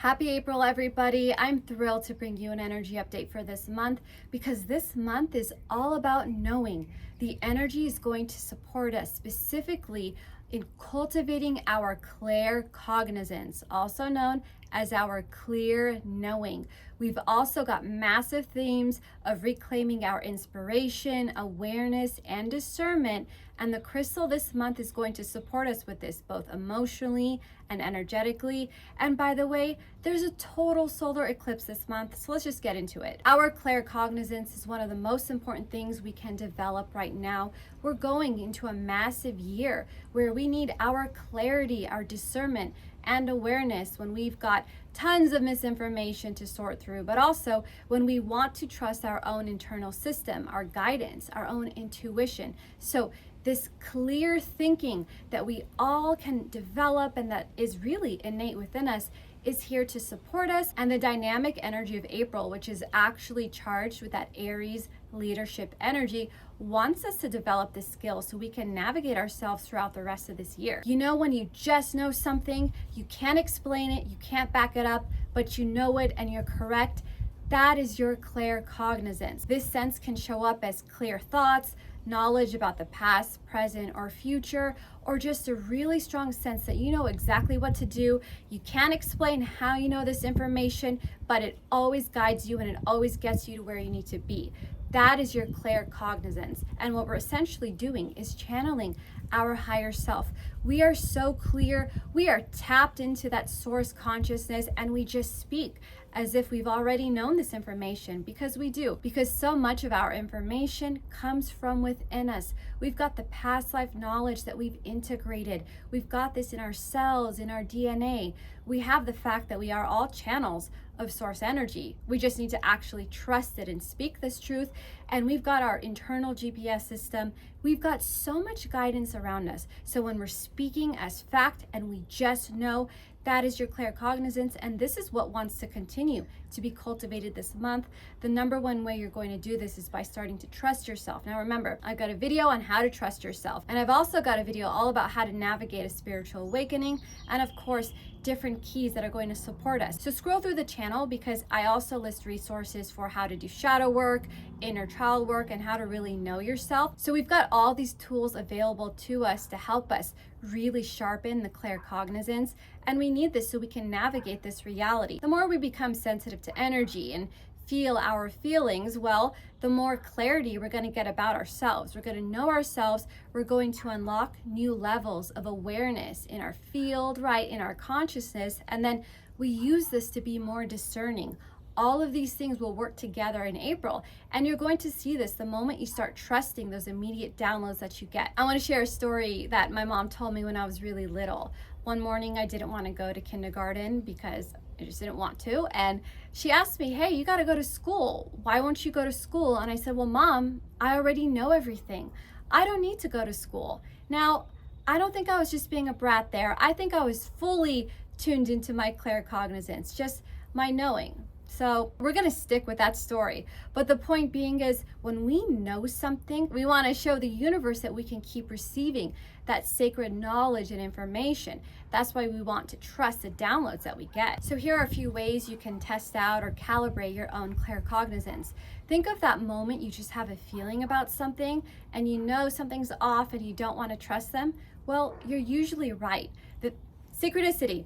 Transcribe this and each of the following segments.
Happy April, everybody. I'm thrilled to bring you an energy update for this month because this month is all about knowing. The energy is going to support us specifically in cultivating our claircognizance, also known as our clear knowing. We've also got massive themes of reclaiming our inspiration, awareness, and discernment. And the crystal this month is going to support us with this, both emotionally and energetically. And by the way, there's a total solar eclipse this month, so let's just get into it. Our claircognizance is one of the most important things we can develop right now. We're going into a massive year where we need our clarity, our discernment, and awareness when we've got tons of misinformation to sort through, but also when we want to trust our own internal system, our guidance, our own intuition. So this clear thinking that we all can develop and that is really innate within us is here to support us. And the dynamic energy of April, which is actually charged with that Aries leadership energy, wants us to develop this skill so we can navigate ourselves throughout the rest of this year. You know, when you just know something, you can't explain it, you can't back it up, but you know it and you're correct. That is your claircognizance. This sense can show up as clear thoughts, knowledge about the past, present, or future, or just a really strong sense that you know exactly what to do. You can't explain how you know this information, but it always guides you and it always gets you to where you need to be. That is your claircognizance. And what we're essentially doing is channeling our higher self. We are so clear, we are tapped into that source consciousness, and we just speak as if we've already known this information, because we do, because so much of our information comes from within us. We've got the past life knowledge that we've integrated. We've got this in our cells, in our DNA. We have the fact that we are all channels of source energy. We just need to actually trust it and speak this truth. And we've got our internal GPS system. We've got so much guidance around us. So when we're speaking as fact and we just know, that is your claircognizance, and this is what wants to continue to be cultivated this month. The number one way you're going to do this is by starting to trust yourself. Now remember, I've got a video on how to trust yourself, and I've also got a video all about how to navigate a spiritual awakening, and of course, different keys that are going to support us. So scroll through the channel because I also list resources for how to do shadow work, inner child work, and how to really know yourself. So we've got all these tools available to us to help us really sharpen the claircognizance, and we need this so we can navigate this reality. The more we become sensitive to energy and feel our feelings, well, the more clarity we're going to get about ourselves. We're going to know ourselves. We're going to unlock new levels of awareness in our field, right, in our consciousness, and then we use this to be more discerning. All of these things will work together in April, and you're going to see this the moment you start trusting those immediate downloads that you get. I want to share a story that my mom told me when I was really little. One morning I didn't want to go to kindergarten because I just didn't want to, and she asked me, hey, you got to go to school. Why won't you go to school? And I said, well, Mom, I already know everything. I don't need to go to school. Now, I don't think I was just being a brat there. I think I was fully tuned into my claircognizance, just my knowing. So we're going to stick with that story. But the point being is, when we know something, we want to show the universe that we can keep receiving that sacred knowledge and information. That's why we want to trust the downloads that we get. So here are a few ways you can test out or calibrate your own claircognizance. Think of that moment you just have a feeling about something and you know something's off and you don't want to trust them. Well, you're usually right. The synchronicity.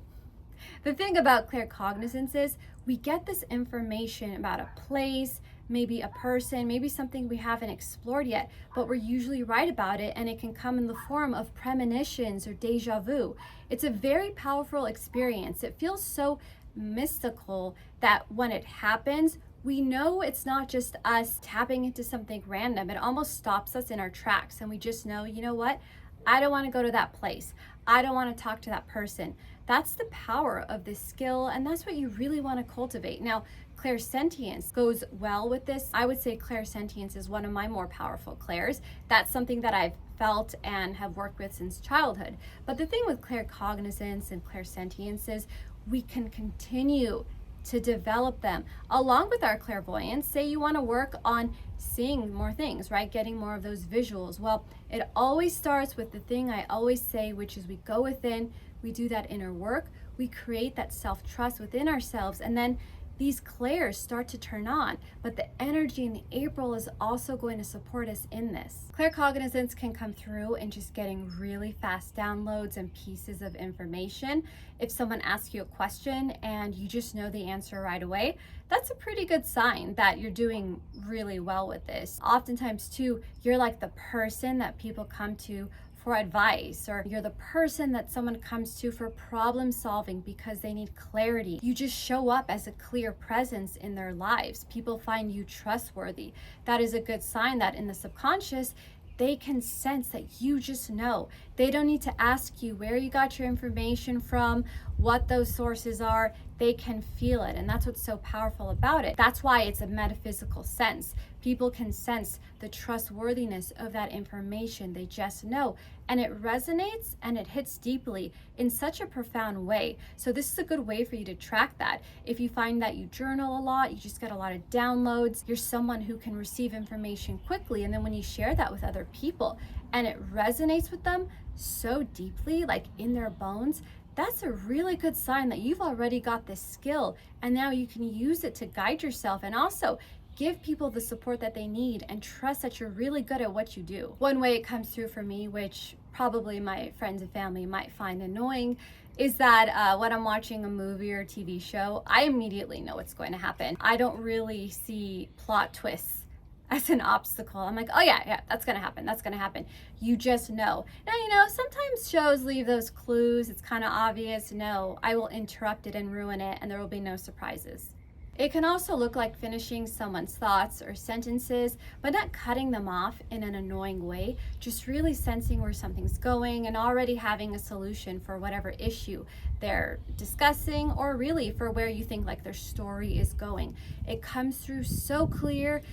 The thing about claircognizance is we get this information about a place, maybe a person, maybe something we haven't explored yet, but we're usually right about it, and it can come in the form of premonitions or deja vu. It's a very powerful experience. It feels so mystical that when it happens, we know it's not just us tapping into something random. It almost stops us in our tracks, and we just know, you know what? I don't want to go to that place. I don't want to talk to that person. That's the power of this skill, and that's what you really want to cultivate. Now, clairsentience goes well with this. I would say clairsentience is one of my more powerful clairs. That's something that I've felt and have worked with since childhood. But the thing with claircognizance and clairsentience is we can continue to develop them along with our clairvoyance. Say you want to work on seeing more things, right? Getting more of those visuals. Well, it always starts with the thing I always say, which is we go within, we do that inner work, we create that self-trust within ourselves, and then these clairs start to turn on. But the energy in April is also going to support us in this. Claircognizance can come through in just getting really fast downloads and pieces of information. If someone asks you a question and you just know the answer right away, that's a pretty good sign that you're doing really well with this. Oftentimes too, you're like the person that people come to for advice, or you're the person that someone comes to for problem solving because they need clarity. You just show up as a clear presence in their lives. People find you trustworthy. That is a good sign that in the subconscious, they can sense that you just know. They don't need to ask you where you got your information from, what those sources are. They can feel it, and that's what's so powerful about it. That's why it's a metaphysical sense. People can sense the trustworthiness of that information. They just know, and it resonates and it hits deeply in such a profound way. So this is a good way for you to track that. If you find that you journal a lot, you just get a lot of downloads, you're someone who can receive information quickly, and then when you share that with other people and it resonates with them so deeply, like in their bones, that's a really good sign that you've already got this skill, and now you can use it to guide yourself and also give people the support that they need and trust that you're really good at what you do. One way it comes through for me, which probably my friends and family might find annoying, is that when I'm watching a movie or TV show, I immediately know what's going to happen. I don't really see plot twists as an obstacle. I'm like, oh yeah, that's gonna happen. You just know. Now, sometimes shows leave those clues, it's kind of obvious. No, I will interrupt it and ruin it, and there will be no surprises. It can also look like finishing someone's thoughts or sentences, but not cutting them off in an annoying way, just really sensing where something's going and already having a solution for whatever issue they're discussing, or really for where you think like their story is going. It comes through so clear,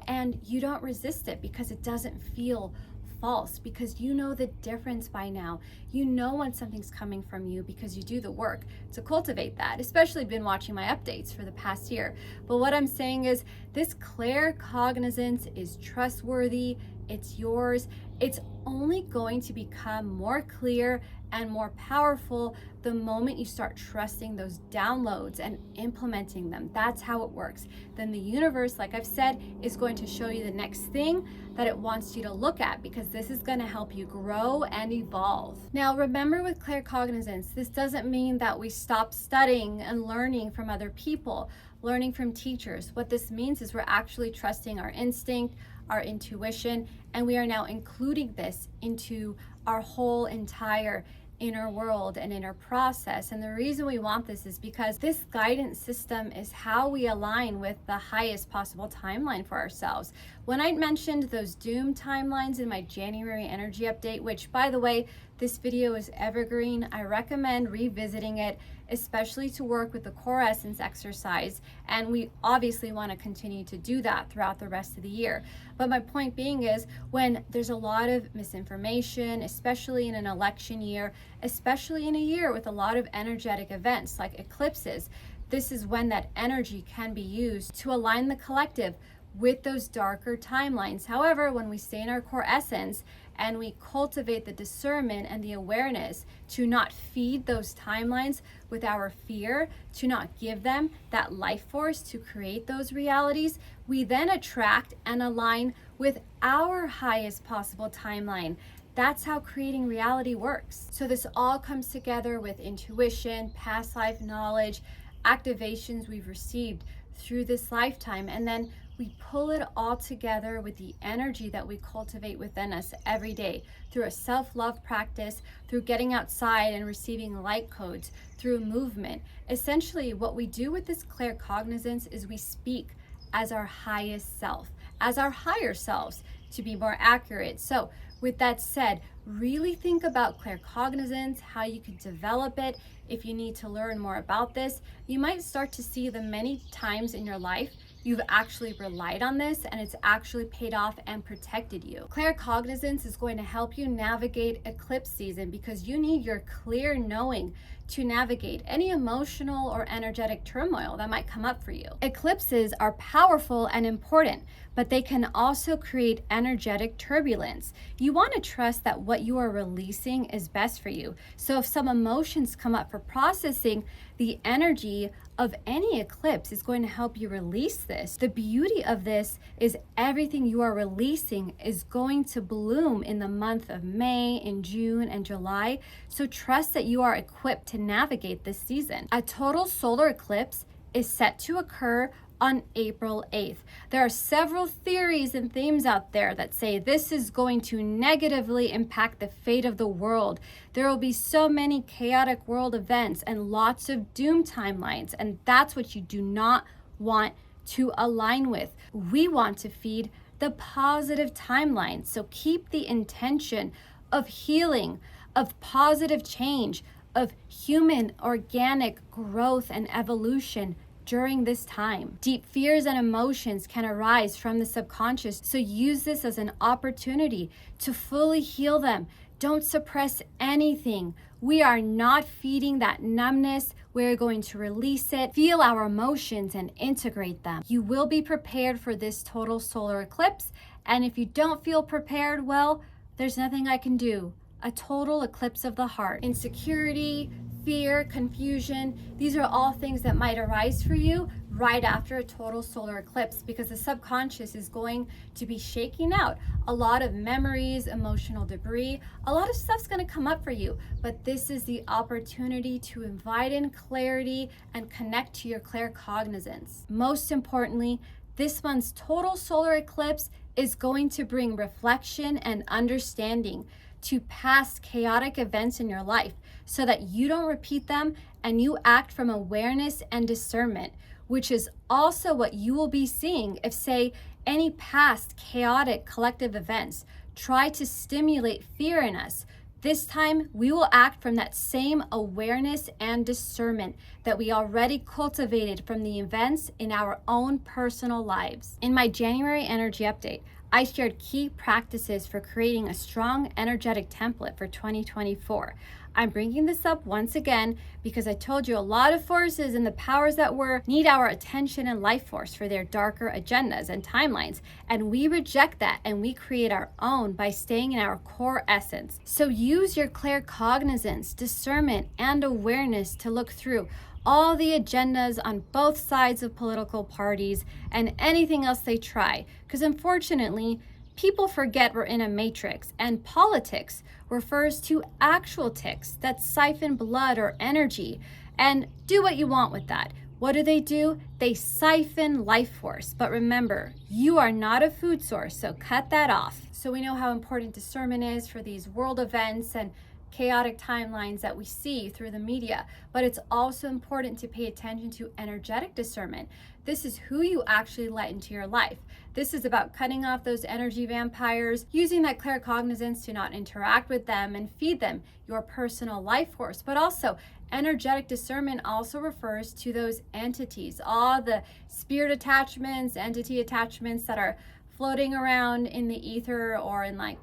and you don't resist it because it doesn't feel false, because you know the difference by now. You know when something's coming from you because you do the work to cultivate that, especially been watching my updates for the past year. But what I'm saying is this claircognizance is trustworthy, it's yours. It's only going to become more clear and more powerful the moment you start trusting those downloads and implementing them. That's how it works. Then the universe, like I've said, is going to show you the next thing that it wants you to look at, because this is going to help you grow and evolve. Now, remember, with claircognizance, this doesn't mean that we stop studying and learning from other people, learning from teachers. What this means is we're actually trusting our instinct, our intuition, and we are now including this into our whole entire inner world and inner process. And the reason we want this is because this guidance system is how we align with the highest possible timeline for ourselves. When I mentioned those doom timelines in my January energy update, which, by the way, this video is evergreen, I recommend revisiting it, especially to work with the core essence exercise. And we obviously want to continue to do that throughout the rest of the year. But my point being is, when there's a lot of misinformation, especially in an election year, especially in a year with a lot of energetic events like eclipses, this is when that energy can be used to align the collective with those darker timelines. However, when we stay in our core essence and we cultivate the discernment and the awareness to not feed those timelines with our fear, to not give them that life force to create those realities, we then attract and align with our highest possible timeline. That's how creating reality works. So this all comes together with intuition, past life knowledge, activations we've received through this lifetime, and then we pull it all together with the energy that we cultivate within us every day through a self-love practice, through getting outside and receiving light codes, through movement. Essentially, what we do with this claircognizance is we speak as our highest self, as our higher selves, to be more accurate. So with that said, really think about claircognizance, how you can develop it. If you need to learn more about this, you might start to see the many times in your life you've actually relied on this and it's actually paid off and protected you. Claircognizance is going to help you navigate eclipse season because you need your clear knowing to navigate any emotional or energetic turmoil that might come up for you. Eclipses are powerful and important, but they can also create energetic turbulence. You want to trust that what you are releasing is best for you. So if some emotions come up for processing, the energy of any eclipse is going to help you release this. The beauty of this is everything you are releasing is going to bloom in the month of May, in June, and July. So trust that you are equipped to navigate this season. A total solar eclipse is set to occur on April 8th. There are several theories and themes out there that say this is going to negatively impact the fate of the world. There will be so many chaotic world events and lots of doom timelines, and that's what you do not want to align with. We want to feed the positive timeline. So keep the intention of healing, of positive change, of human organic growth and evolution during this time. Deep fears and emotions can arise from the subconscious, so use this as an opportunity to fully heal them. Don't suppress anything. We are not feeding that numbness. We're going to release it, feel our emotions, and integrate them. You will be prepared for this total solar eclipse, and if you don't feel prepared, well, there's nothing I can do. A total eclipse of the heart. Insecurity, fear, confusion, these are all things that might arise for you right after a total solar eclipse because the subconscious is going to be shaking out a lot of memories, emotional debris, a lot of stuff's going to come up for you, but this is the opportunity to invite in clarity and connect to your claircognizance. Most importantly, this month's total solar eclipse is going to bring reflection and understanding to past chaotic events in your life so that you don't repeat them and you act from awareness and discernment, which is also what you will be seeing if, say, any past chaotic collective events try to stimulate fear in us. This time, we will act from that same awareness and discernment that we already cultivated from the events in our own personal lives. In my January energy update, I shared key practices for creating a strong energetic template for 2024. I'm bringing this up once again because I told you a lot of forces and the powers that were need our attention and life force for their darker agendas and timelines, and we reject that and we create our own by staying in our core essence. So use your claircognizance, discernment, and awareness to look through all the agendas on both sides of political parties and anything else they try, because unfortunately, people forget we're in a matrix, and politics refers to actual ticks that siphon blood or energy, and do what you want with that. What do? They siphon life force. But remember, you are not a food source, so cut that off. So we know how important discernment is for these world events and chaotic timelines that we see through the media, but it's also important to pay attention to energetic discernment. This is who you actually let into your life. This is about cutting off those energy vampires, using that claircognizance to not interact with them and feed them your personal life force. But also, energetic discernment also refers to those entities, all the spirit attachments, entity attachments that are floating around in the ether or in like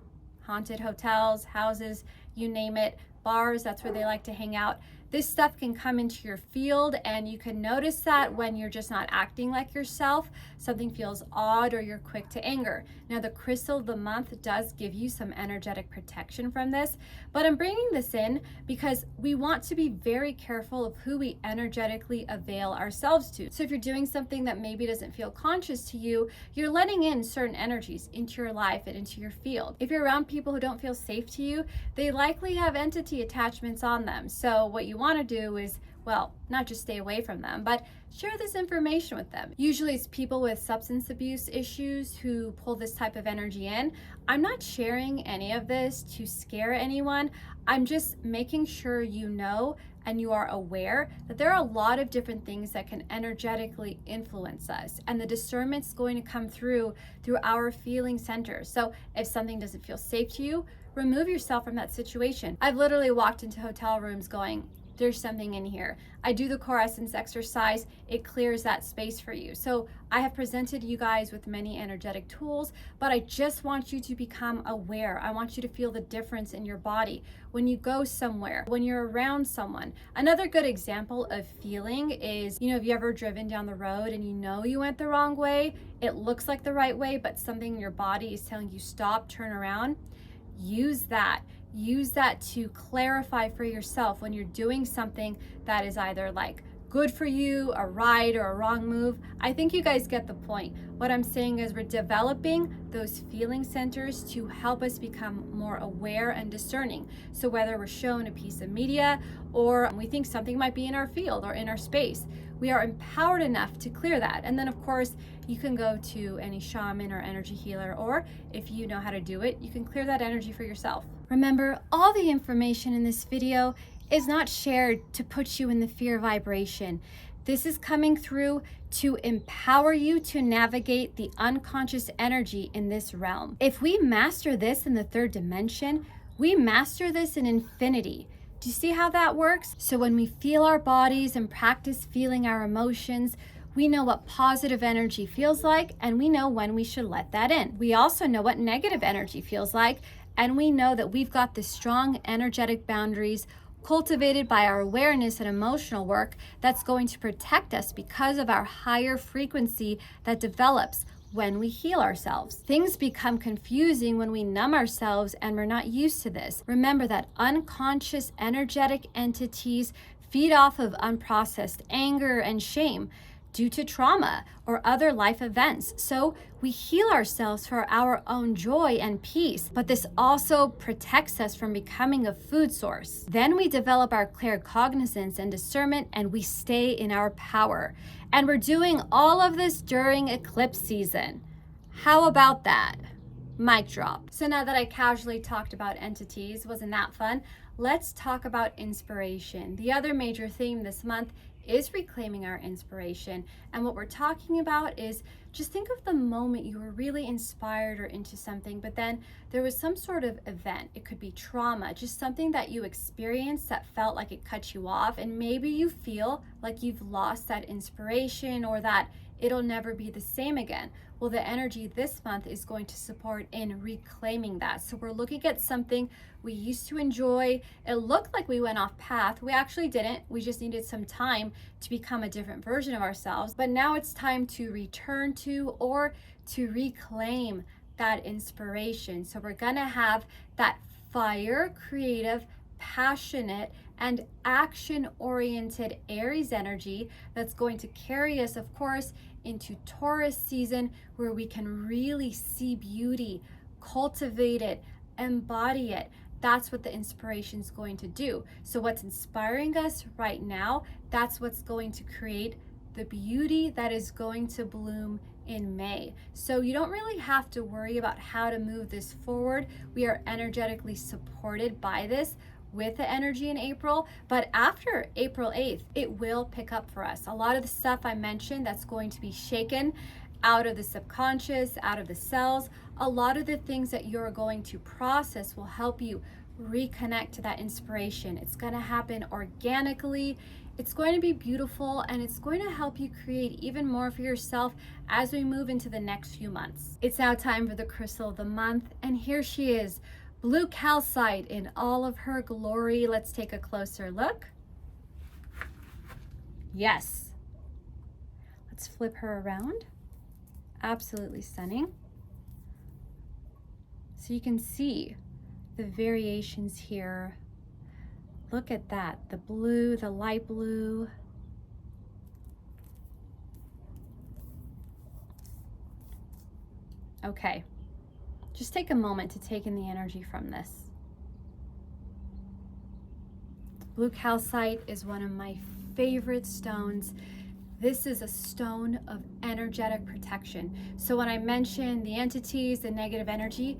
haunted hotels, houses, you name it, bars, that's where they like to hang out. This stuff can come into your field, and you can notice that when you're just not acting like yourself, something feels odd or you're quick to anger. Now, the crystal of the month does give you some energetic protection from this, but I'm bringing this in because we want to be very careful of who we energetically avail ourselves to. So if you're doing something that maybe doesn't feel conscious to you, you're letting in certain energies into your life and into your field. If you're around people who don't feel safe to you, they likely have entity attachments on them. So what you want to do is, well, not just stay away from them, but share this information with them. Usually it's people with substance abuse issues who pull this type of energy in. I'm not sharing any of this to scare anyone. I'm just making sure you know and you are aware that there are a lot of different things that can energetically influence us, and the discernment's going to come through our feeling centers. So if something doesn't feel safe to you, remove yourself from that situation. I've literally walked into hotel rooms going, there's something in here. I do the core essence exercise, it clears that space for you. So I have presented you guys with many energetic tools, but I just want you to become aware. I want you to feel the difference in your body when you go somewhere, when you're around someone. Another good example of feeling is, have you ever driven down the road and you went the wrong way? It looks like the right way, but something in your body is telling you stop, turn around. Use that to clarify for yourself when you're doing something that is either like good for you, a right or a wrong move. I think you guys get the point. What I'm saying is we're developing those feeling centers to help us become more aware and discerning. So whether we're shown a piece of media or we think something might be in our field or in our space, we are empowered enough to clear that. And then of course, you can go to any shaman or energy healer, or if you know how to do it, you can clear that energy for yourself. Remember, all the information in this video is not shared to put you in the fear vibration. This is coming through to empower you to navigate the unconscious energy in this realm. If we master this in the third dimension, we master this in infinity. Do you see how that works? So when we feel our bodies and practice feeling our emotions, we know what positive energy feels like, and we know when we should let that in. We also know what negative energy feels like, and we know that we've got the strong energetic boundaries cultivated by our awareness and emotional work that's going to protect us because of our higher frequency that develops when we heal ourselves. Things become confusing when we numb ourselves and we're not used to this. Remember that unconscious energetic entities feed off of unprocessed anger and shame due to trauma or other life events. So we heal ourselves for our own joy and peace, but this also protects us from becoming a food source. Then we develop our claircognizance and discernment, and we stay in our power. And we're doing all of this during eclipse season. How about that? Mic drop. So now that I casually talked about entities, wasn't that fun? Let's talk about inspiration. The other major theme this month is reclaiming our inspiration. And what we're talking about is just think of the moment you were really inspired or into something, but then there was some sort of event. It could be trauma, just something that you experienced that felt like it cut you off. And maybe you feel like you've lost that inspiration or that it'll never be the same again. Well, the energy this month is going to support in reclaiming that. So we're looking at something we used to enjoy. It looked like we went off path. We actually didn't. We just needed some time to become a different version of ourselves. But now it's time to return to or to reclaim that inspiration. So we're gonna have that fire, creative, passionate, and action-oriented Aries energy that's going to carry us, of course, into Taurus season, where we can really see beauty, cultivate it, embody it. That's what the inspiration is going to do. So what's inspiring us right now, that's what's going to create the beauty that is going to bloom in May. So you don't really have to worry about how to move this forward. We are energetically supported by this with the energy in April, but after April 8th, it will pick up for us. A lot of the stuff I mentioned that's going to be shaken out of the subconscious, out of the cells, a lot of the things that you're going to process will help you reconnect to that inspiration. It's going to happen organically. It's going to be beautiful, and it's going to help you create even more for yourself as we move into the next few months. It's now time for the crystal of the month, and here she is, blue calcite in all of her glory. Let's take a closer look. Yes. Let's flip her around. Absolutely stunning. So you can see the variations here. Look at that, the blue, the light blue. Okay. Just take a moment to take in the energy from this. Blue calcite is one of my favorite stones. This is a stone of energetic protection. So when I mention the entities, the negative energy,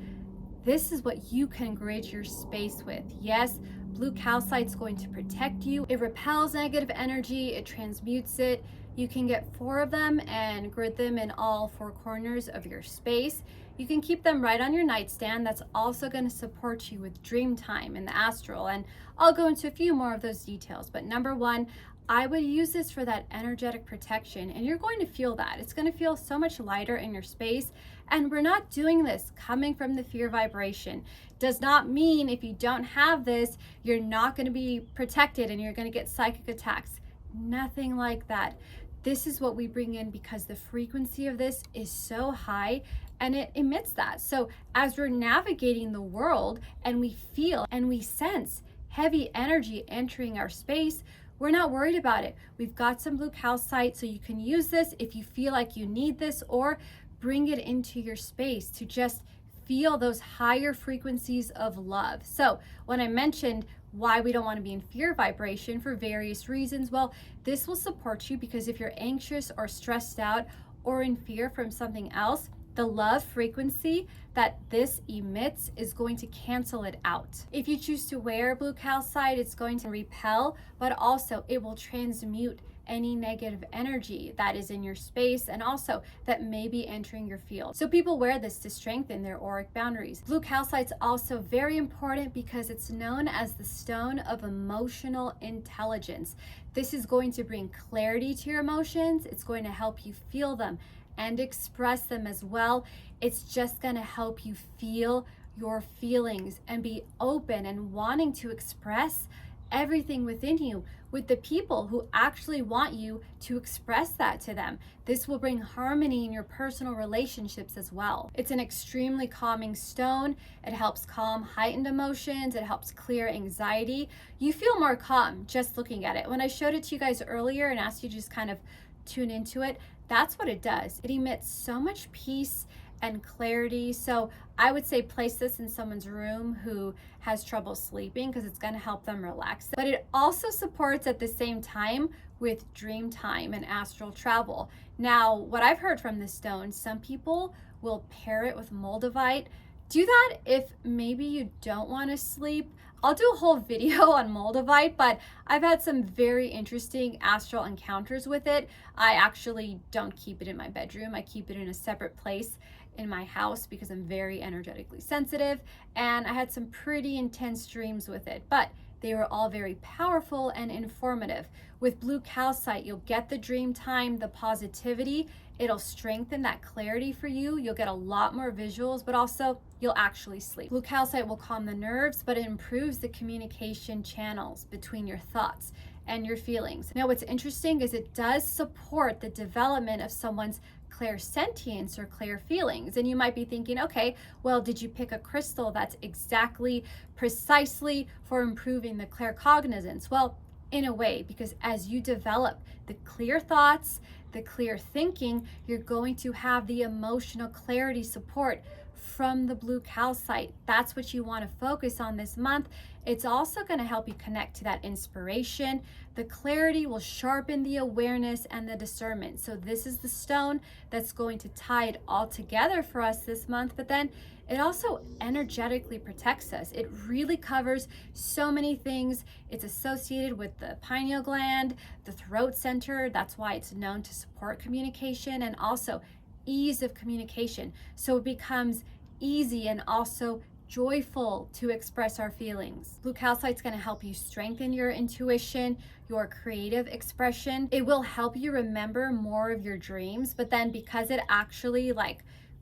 this is what you can grade your space with. Yes, blue calcite is going to protect you. It repels negative energy, it transmutes it. You can get 4 of them and grid them in all 4 corners of your space. You can keep them right on your nightstand. That's also going to support you with dream time in the astral. And I'll go into a few more of those details. But number 1, I would use this for that energetic protection, and you're going to feel that. It's going to feel so much lighter in your space. And we're not doing this coming from the fear vibration. Does not mean if you don't have this, you're not going to be protected and you're going to get psychic attacks. Nothing like that. This is what we bring in because the frequency of this is so high and it emits that. So as we're navigating the world and we feel and we sense heavy energy entering our space, we're not worried about it. We've got some blue calcite, so you can use this if you feel like you need this, or bring it into your space to just feel those higher frequencies of love. So when I mentioned why we don't want to be in fear vibration for various reasons, well, this will support you because if you're anxious or stressed out or in fear from something else, the love frequency that this emits is going to cancel it out. If you choose to wear blue calcite, it's going to repel, but also it will transmute any negative energy that is in your space and also that may be entering your field. So people wear this to strengthen their auric boundaries. Blue calcite's also very important because it's known as the stone of emotional intelligence. This is going to bring clarity to your emotions. It's going to help you feel them and express them as well. It's just going to help you feel your feelings and be open and wanting to express everything within you with the people who actually want you to express that to them. This will bring harmony in your personal relationships as well. It's an extremely calming stone. It helps calm heightened emotions. It helps clear anxiety. You feel more calm just looking at it. When I showed it to you guys earlier and asked you to just kind of tune into it, that's what it does. It emits so much peace and clarity. So I would say place this in someone's room who has trouble sleeping because it's going to help them relax. But it also supports at the same time with dream time and astral travel. Now, what I've heard from this stone, some people will pair it with moldavite. Do that if maybe you don't want to sleep. I'll do a whole video on moldavite, but I've had some very interesting astral encounters with it. I actually don't keep it in my bedroom. I keep it in a separate place in my house because I'm very energetically sensitive, and I had some pretty intense dreams with it, but they were all very powerful and informative. With blue calcite, you'll get the dream time, the positivity. It'll strengthen that clarity for you. You'll get a lot more visuals, but also you'll actually sleep. Blue calcite will calm the nerves, but it improves the communication channels between your thoughts and your feelings. Now, what's interesting is it does support the development of someone's clairsentience or clear feelings. And you might be thinking, okay, well, did you pick a crystal that's exactly precisely for improving the claircognizance? Well, in a way, because as you develop the clear thoughts, the clear thinking, you're going to have the emotional clarity support from the blue calcite. That's what you want to focus on this month. It's also going to help you connect to that inspiration. The clarity will sharpen the awareness and the discernment. So this is the stone that's going to tie it all together for us this month, but then it also energetically protects us. It really covers so many things. It's associated with the pineal gland, the throat center. That's why it's known to support communication and also ease of communication. So it becomes easy and also joyful to express our feelings. Blue calcite is going to help you strengthen your intuition, your creative expression. It will help you remember more of your dreams, but then because it actually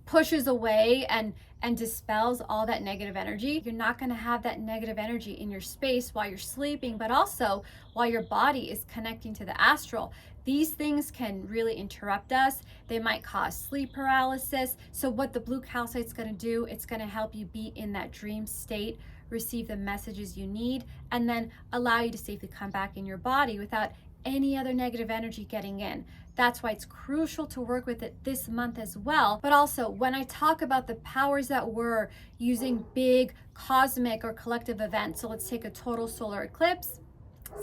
pushes away and dispels all that negative energy, you're not going to have that negative energy in your space while you're sleeping, but also while your body is connecting to the astral. These things can really interrupt us. They might cause sleep paralysis. So what the blue calcite is going to do, it's going to help you be in that dream state, receive the messages you need, and then allow you to safely come back in your body without any other negative energy getting in. That's why it's crucial to work with it this month as well. But also, when I talk about the powers that were using big cosmic or collective events, so let's take a total solar eclipse.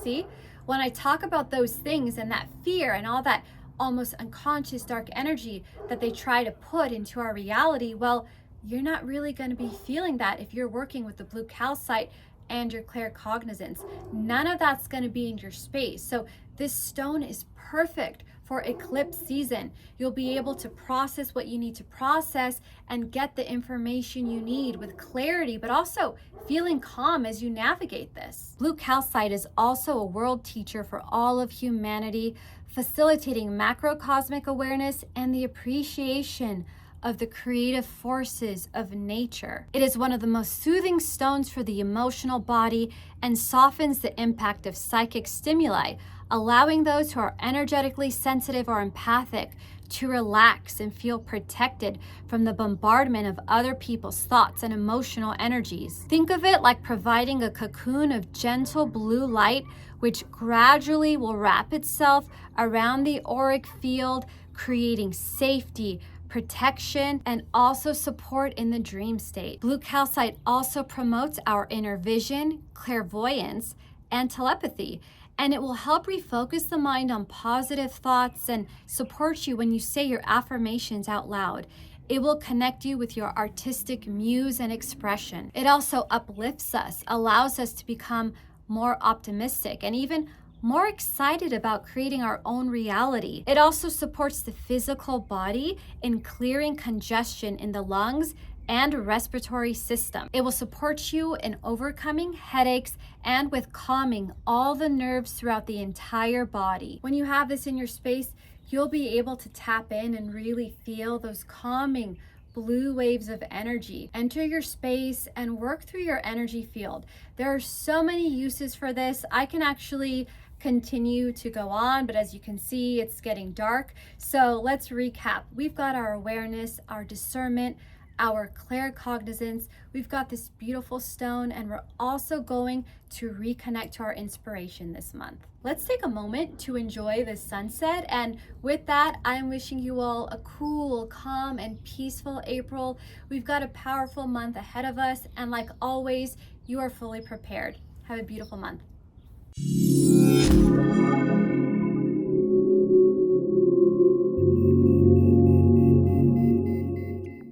See, when I talk about those things and that fear and all that almost unconscious dark energy that they try to put into our reality, well, you're not really going to be feeling that if you're working with the blue calcite and your claircognizance. None of that's going to be in your space. So this stone is perfect for eclipse season. You'll be able to process what you need to process and get the information you need with clarity, but also feeling calm as you navigate this. Blue calcite is also a world teacher for all of humanity, facilitating macrocosmic awareness and the appreciation of the creative forces of nature. It is one of the most soothing stones for the emotional body and softens the impact of psychic stimuli, allowing those who are energetically sensitive or empathic to relax and feel protected from the bombardment of other people's thoughts and emotional energies. Think of it like providing a cocoon of gentle blue light, which gradually will wrap itself around the auric field, creating safety, protection, and also support in the dream state. Blue calcite also promotes our inner vision, clairvoyance, and telepathy, and it will help refocus the mind on positive thoughts and support you when you say your affirmations out loud. It will connect you with your artistic muse and expression. It also uplifts us, allows us to become more optimistic and even more excited about creating our own reality. It also supports the physical body in clearing congestion in the lungs and respiratory system. It will support you in overcoming headaches and with calming all the nerves throughout the entire body. When you have this in your space, you'll be able to tap in and really feel those calming blue waves of energy. Enter your space and work through your energy field. There are so many uses for this. I can actually continue to go on, but as you can see, it's getting dark. So let's recap. We've got our awareness, our discernment, our claircognizance. We've got this beautiful stone, and we're also going to reconnect to our inspiration this month. Let's take a moment to enjoy the sunset. And with that, I'm wishing you all a cool, calm, and peaceful April. We've got a powerful month ahead of us. And like always, you are fully prepared. Have a beautiful month.